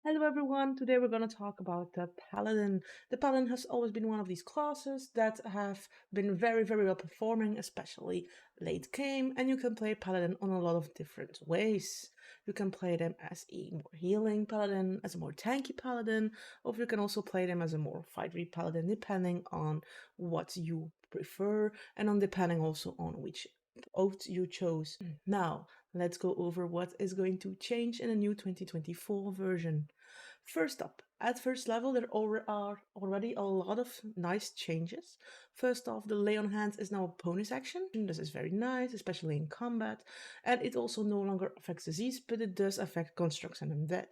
Hello everyone, today we're going to talk about the Paladin. The Paladin has always been one of these classes that have been very well performing, especially late game, and you can play Paladin on a lot of different ways. You can play them as a more healing Paladin, as a more tanky Paladin, or you can also play them as a more fightery Paladin, depending on what you prefer, and on depending also on which oath you chose. Now, let's go over what is going to change in a new 2024 version. First up, at first level, there are already a lot of nice changes. First off, the lay on hands is now a bonus action. This is very nice, especially in combat, and it also no longer affects disease, but it does affect constructs and undead.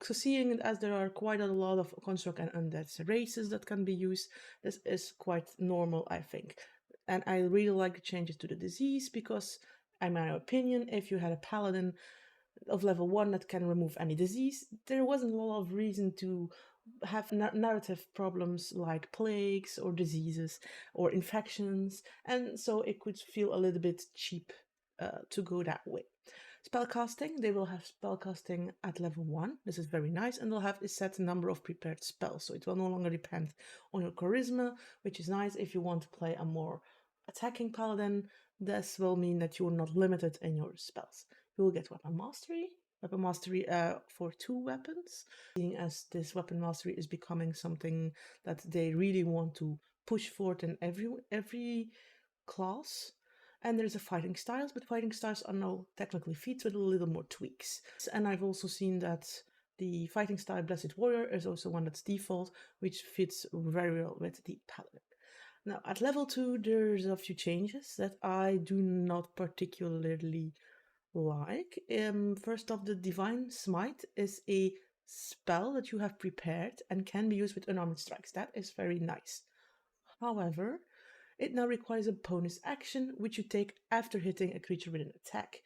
So seeing it as there are quite a lot of construct and undead races that can be used, this is quite normal, I think. And I really like the changes to the disease because, in my opinion, if you had a paladin of level 1 that can remove any disease, there wasn't a lot of reason to have narrative problems like plagues or diseases or infections, and so it could feel a little bit cheap to go that way. Spellcasting, they will have spellcasting at level 1. This is very nice, and they'll have a set number of prepared spells, so it will no longer depend on your charisma, which is nice if you want to play a more attacking paladin. This will mean that you're not limited in your spells. You will get weapon mastery for 2 weapons, seeing as this weapon mastery is becoming something that they really want to push forward in every class. And there's a fighting styles, but fighting styles are now technically feats with a little more tweaks. And I've also seen that the fighting style Blessed Warrior is also one that's default, which fits very well with the Paladin. Now, at level 2, there's a few changes that I do not particularly like. First off, the Divine Smite is a spell that you have prepared and can be used with unarmed strikes. That is very nice. However, it now requires a bonus action, which you take after hitting a creature with an attack.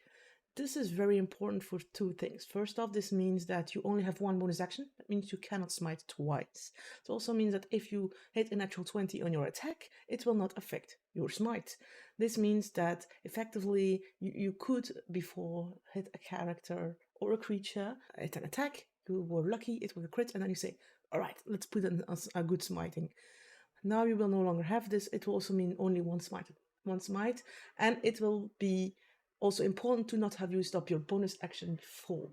This is very important for 2 things. First off, this means that you only have 1 bonus action. That means you cannot smite twice. It also means that if you hit a natural 20 on your attack, it will not affect your smite. This means that effectively you could, before hit a character or a creature, hit an attack, you were lucky, it was a crit, and then you say, alright, let's put in a good smiting. Now you will no longer have this. It will also mean only one smite, and it will be also important to not have used up your bonus action before.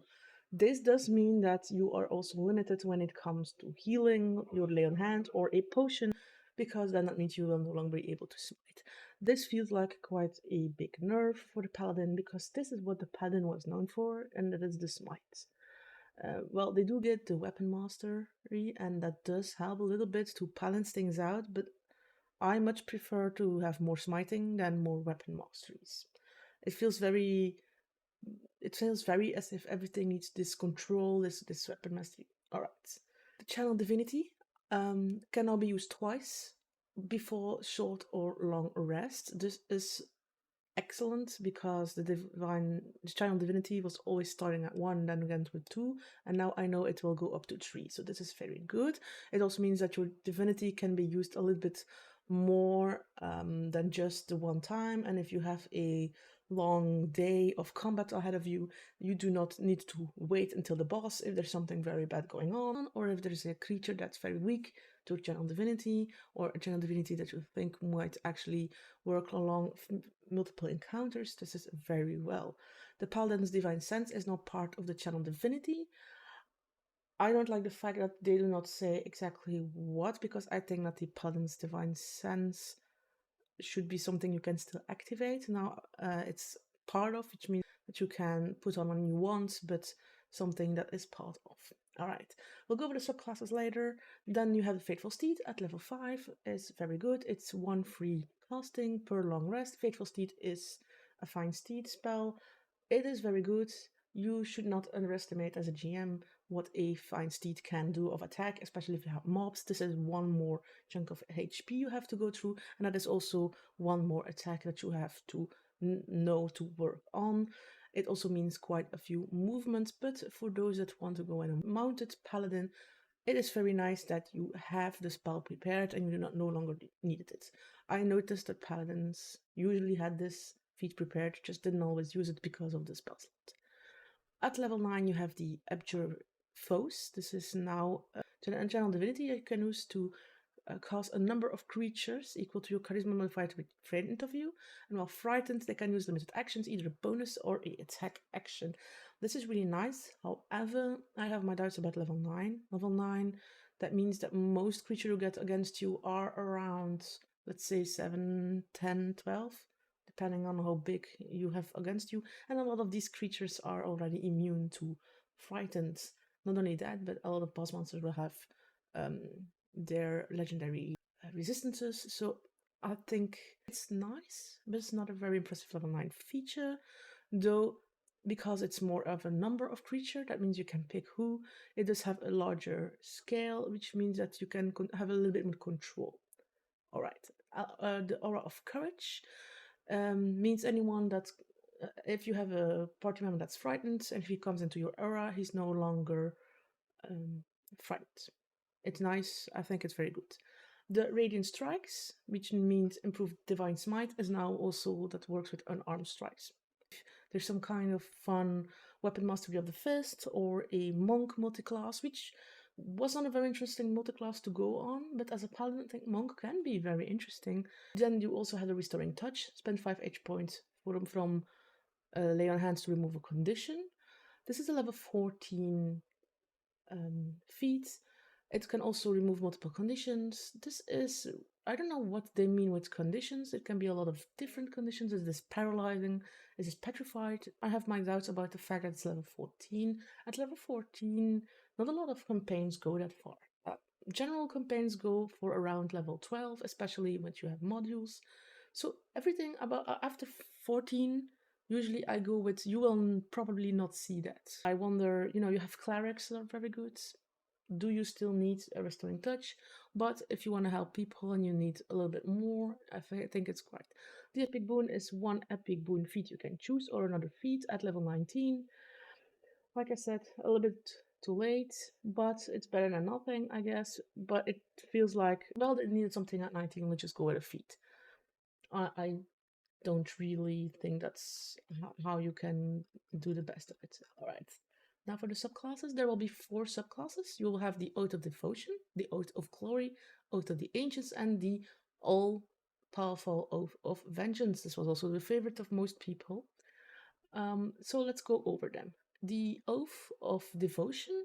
This does mean that you are also limited when it comes to healing, your lay on hand, or a potion, because then that means you will no longer be able to smite. This feels like quite a big nerf for the paladin, because this is what the paladin was known for, and that is the smite. Well, they do get the weapon mastery, and that does help a little bit to balance things out, but I much prefer to have more smiting than more weapon masteries. It feels very as if everything needs this control, this weapon mastery. Alright. The channel divinity can now be used twice before short or long rest. This is excellent because the channel divinity was always starting at 1, then again with 2, and now I know it will go up to 3, so this is very good. It also means that your divinity can be used a little bit more than just the one time, and if you have a long day of combat ahead of you, you do not need to wait until the boss if there's something very bad going on, or if there's a creature that's very weak to channel divinity, or a channel divinity that you think might actually work along multiple encounters. This is very well. The Paladin's Divine Sense is now part of the channel divinity. I don't like the fact that they do not say exactly what, because I think that the Paladin's Divine Sense should be something you can still activate. Now it's part of, which means that you can put on when you want, but something that is part of. Alright, we'll go over the subclasses later. Then you have the Fateful Steed at level 5. It's very good. It's 1 free casting per long rest. Fateful Steed is a fine steed spell. It is very good. You should not underestimate as a GM what a fine steed can do of attack, especially if you have mobs. This is 1 more chunk of HP you have to go through, and that is also 1 more attack that you have to know to work on. It also means quite a few movements, but for those that want to go in a mounted paladin, it is very nice that you have the spell prepared and you do not no longer needed it. I noticed that paladins usually had this feat prepared, just didn't always use it because of the spell slot. At level 9 you have the Abjure foes. This is now a general divinity you can use to cast a number of creatures equal to your charisma modified with frightened of you. And while frightened, they can use limited actions, either a bonus or a attack action. This is really nice. However, I have my doubts about level 9. Level 9, that means that most creatures you get against you are around, let's say, 7, 10, 12, depending on how big you have against you. And a lot of these creatures are already immune to frightened. Not only that, but a lot of boss monsters will have um, their legendary resistances. So I think it's nice, but it's not a very impressive level 9 feature. Though, because it's more of a number of creature, that means you can pick who. It does have a larger scale, which means that you can have a little bit more control. Alright, the aura of courage means anyone that if you have a party member that's frightened and if he comes into your aura, he's no longer frightened. It's nice. I think it's very good. The Radiant Strikes, which means improved Divine Smite, is now also that works with unarmed strikes. There's some kind of fun weapon mastery of the fist or a monk multiclass, which was not a very interesting multiclass to go on, but as a paladin, I think monk can be very interesting. Then you also have the Restoring Touch, spend 5 H points from lay on hands to remove a condition. This is a level 14 feat. It can also remove multiple conditions. This is, I don't know what they mean with conditions. It can be a lot of different conditions. Is this paralyzing? Is this petrified? I have my doubts about the fact that it's level 14. At level 14, not a lot of campaigns go that far. General campaigns go for around level 12, especially when you have modules. So everything about after 14, usually I go with you will probably not see that. I wonder, you have clerics that are very good. Do you still need a restoring touch? But if you want to help people and you need a little bit more, I think it's quite. The epic boon is one epic boon feat you can choose or another feat at level 19. Like I said, a little bit too late, but it's better than nothing, I guess. But it feels like, well, it needed something at 19, let's just go with a feat. I don't really think that's how you can do the best of it. All right. Now for the subclasses, there will be 4 subclasses. You will have the Oath of Devotion, the Oath of Glory, Oath of the Ancients, and the all-powerful Oath of Vengeance. This was also the favorite of most people. So let's go over them. The Oath of Devotion,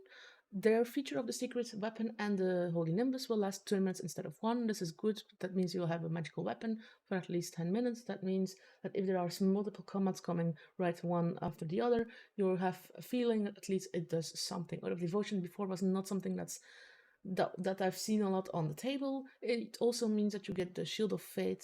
their feature of the secret weapon and the Holy Nimbus will last 2 minutes instead of 1. This is good. That means you'll have a magical weapon for at least 10 minutes. That means that if there are some multiple combats coming right one after the other, you'll have a feeling that at least it does something. Oath of Devotion before was not something that I've seen a lot on the table. It also means that you get the Shield of Fate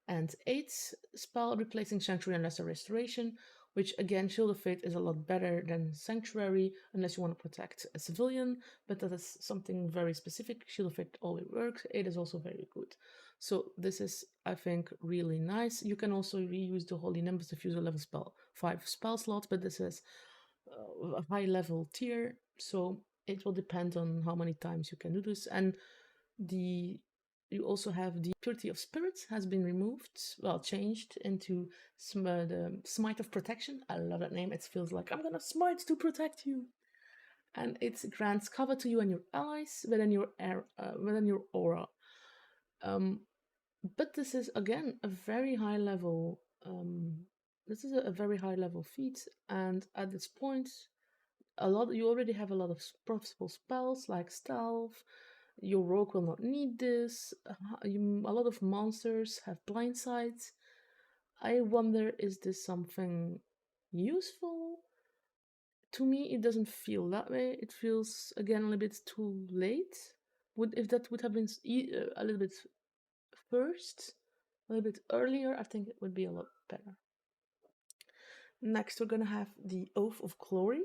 and 8 spell replacing Sanctuary and Lesser Restoration, which again, Shield of Fate is a lot better than Sanctuary unless you want to protect a civilian, but that is something very specific. Shield of Fate always works. It is also very good. So this is, I think, really nice. You can also reuse the Holy Nimbus if you use a level 5 spell slot, but this is a high level tier, so it will depend on how many times you can do this. And you also have the Purity of Spirits has been removed, well, changed into the Smite of Protection. I love that name. It feels like I'm gonna smite to protect you. And it grants cover to you and your allies within your aura. But this is again a very high level. This is a very high level feat, and at this point, you already have a lot of profitable spells like stealth. Your rogue will not need this. A lot of monsters have blind sights. I wonder, is this something useful? To me, it doesn't feel that way. It feels again a little bit too late. If that would have been a little bit first, a little bit earlier, I think it would be a lot better. Next, we're gonna have the Oath of Glory.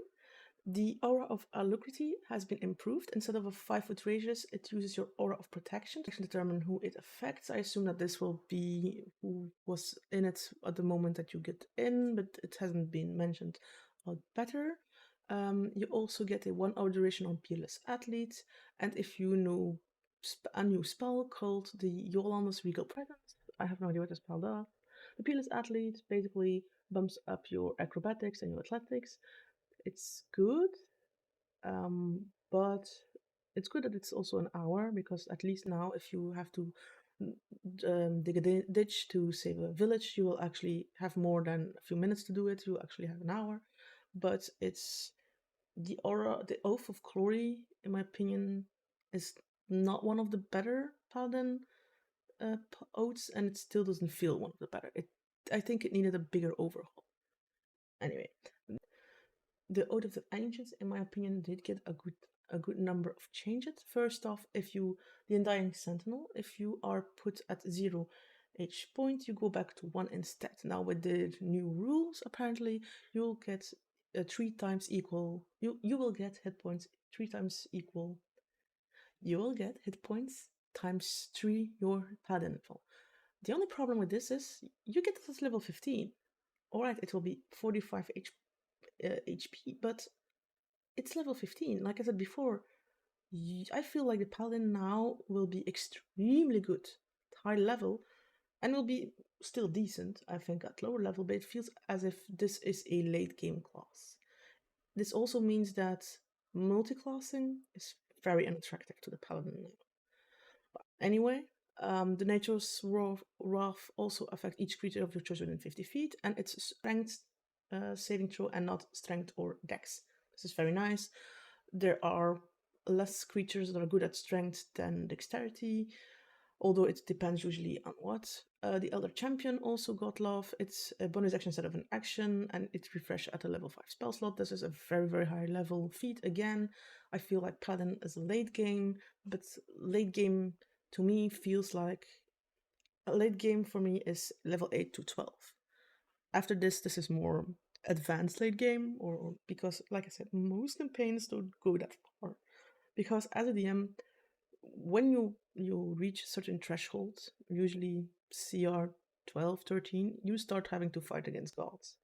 The aura of alacrity has been improved. Instead of a 5-foot radius, it uses your aura of protection to determine who it affects. I assume that this will be who was in it at the moment that you get in, but it hasn't been mentioned a lot better. You also get a 1 hour duration on Peerless Athlete, and if you know a new spell called the Yolanda's Regal Presence, I have no idea what the spell does. The Peerless Athlete basically bumps up your acrobatics and your athletics. It's good. But it's good that it's also an hour, because at least now, if you have to dig a ditch to save a village, you will actually have more than a few minutes to do it. You will actually have an hour. But it's the Oath of Glory, in my opinion, is not one of the better Paladin oaths, and it still doesn't feel one of the better. I think it needed a bigger overhaul. Anyway, the Oath of the Ancients, in my opinion, did get a good number of changes. First off, the Undying Sentinel, if you are put at 0 H point, you go back to 1 instead. Now with the new rules, apparently you'll get 3 times equal. You will get hit points 3 times equal. You will get hit points times 3 your paladin level. The only problem with this is you get this level 15. Alright, it will be 45 HP, but it's level 15. Like I said before, I feel like the paladin now will be extremely good, high level, and will be still decent, I think, at lower level, but it feels as if this is a late game class. This also means that multi-classing is very unattractive to the paladin now. Anyway, the nature's wrath also affect each creature of your choice within 50 feet, and it's strength saving throw and not strength or dex. This is very nice. There are less creatures that are good at strength than dexterity, although it depends usually on what. The Elder Champion also got love. It's a bonus action instead of an action, and it's refresh at a level 5 spell slot. This is a very, very high level feat. Again, I feel like Paladin is a late game, but late game to me feels like a late game for me is level 8 to 12. After this is more advanced late game, or because, like I said, most campaigns don't go that far. Because as a DM, when you reach certain thresholds, usually CR 12, 13, you start having to fight against gods.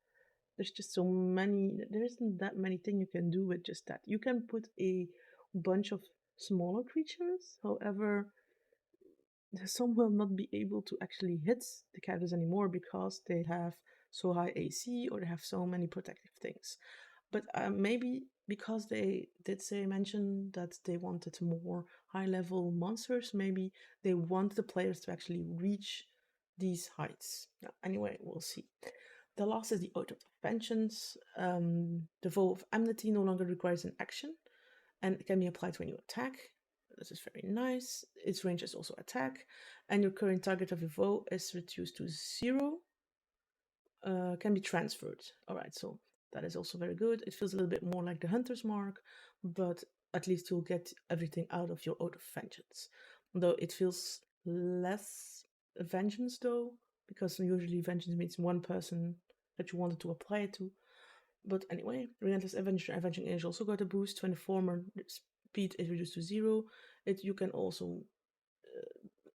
There's just so many, there isn't that many things you can do with just that. You can put a bunch of smaller creatures, however, some will not be able to actually hit the characters anymore because they have so high AC or they have so many protective things. But maybe because they did mention that they wanted more high level monsters, maybe they want the players to actually reach these heights. Now, anyway, we'll see. The last is the Oath of Vengeance. The Vow of Enmity no longer requires an action, and it can be applied when you attack. This is very nice. Its range is also attack, and your current target of your vow is reduced to 0. Can be transferred. Alright, so that is also very good. It feels a little bit more like the Hunter's Mark, but at least you'll get everything out of your Oath of Vengeance. Though it feels less vengeance though, because usually vengeance means one person that you wanted to apply it to. But anyway, Relentless Avenger, Avenging Angel also got a boost. When the former speed is reduced to 0, you can also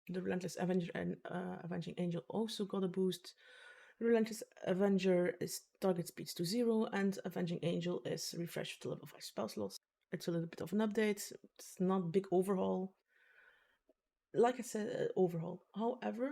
the Relentless Avenger and Avenging Angel also got a boost. Relentless Avenger is target speeds to 0, and Avenging Angel is refreshed to level 5 spell slots. It's a little bit of an update. It's not big overhaul. Like I said, overhaul. However,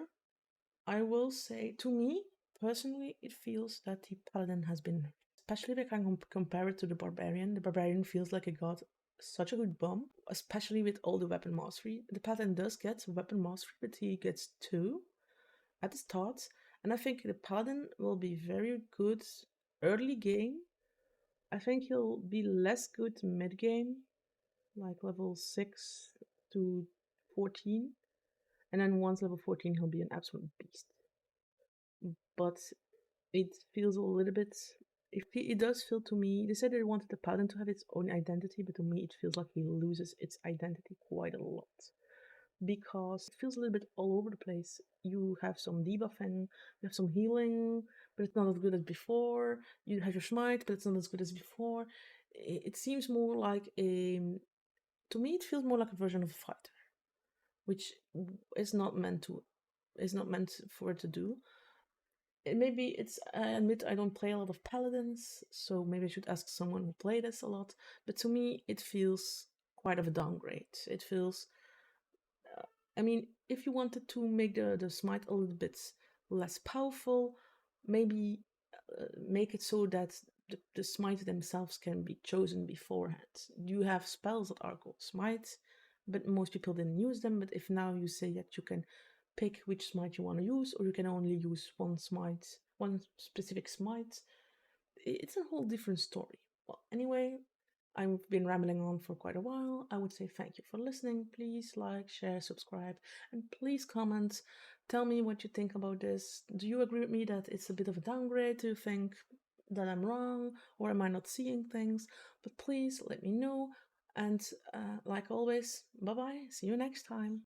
I will say, to me, personally, it feels that the Paladin has been, especially if I can compare it to the Barbarian. The Barbarian feels like it got such a good bump, especially with all the weapon mastery. The Paladin does get weapon mastery, but he gets 2 at the start. And I think the Paladin will be very good early game. I think he'll be less good mid game, like level 6 to 14. And then once level 14, he'll be an absolute beast. But it feels a little bit. It does feel to me. They said they wanted the Paladin to have its own identity, but to me, it feels like he loses its identity quite a lot. Because it feels a little bit all over the place. You have some debuffing, you have some healing, but it's not as good as before. You have your smite, but it's not as good as before. It seems more like to me, it feels more like a version of a fighter, which is not meant for it to do. Maybe it's, I admit I don't play a lot of paladins, so maybe I should ask someone who played this a lot, but to me it feels quite of a downgrade. It feels, I mean, if you wanted to make the smite a little bit less powerful, maybe make it so that the smite themselves can be chosen beforehand. You have spells that are called smites, but most people didn't use them. But if now you say that you can pick which smite you want to use, or you can only use one smite, one specific smite, it's a whole different story. Well, anyway, I've been rambling on for quite a while. I would say thank you for listening. Please like, share, subscribe, and please comment. Tell me what you think about this. Do you agree with me that it's a bit of a downgrade? Do you think that I'm wrong, or am I not seeing things? But please let me know. And like always, bye bye. See you next time.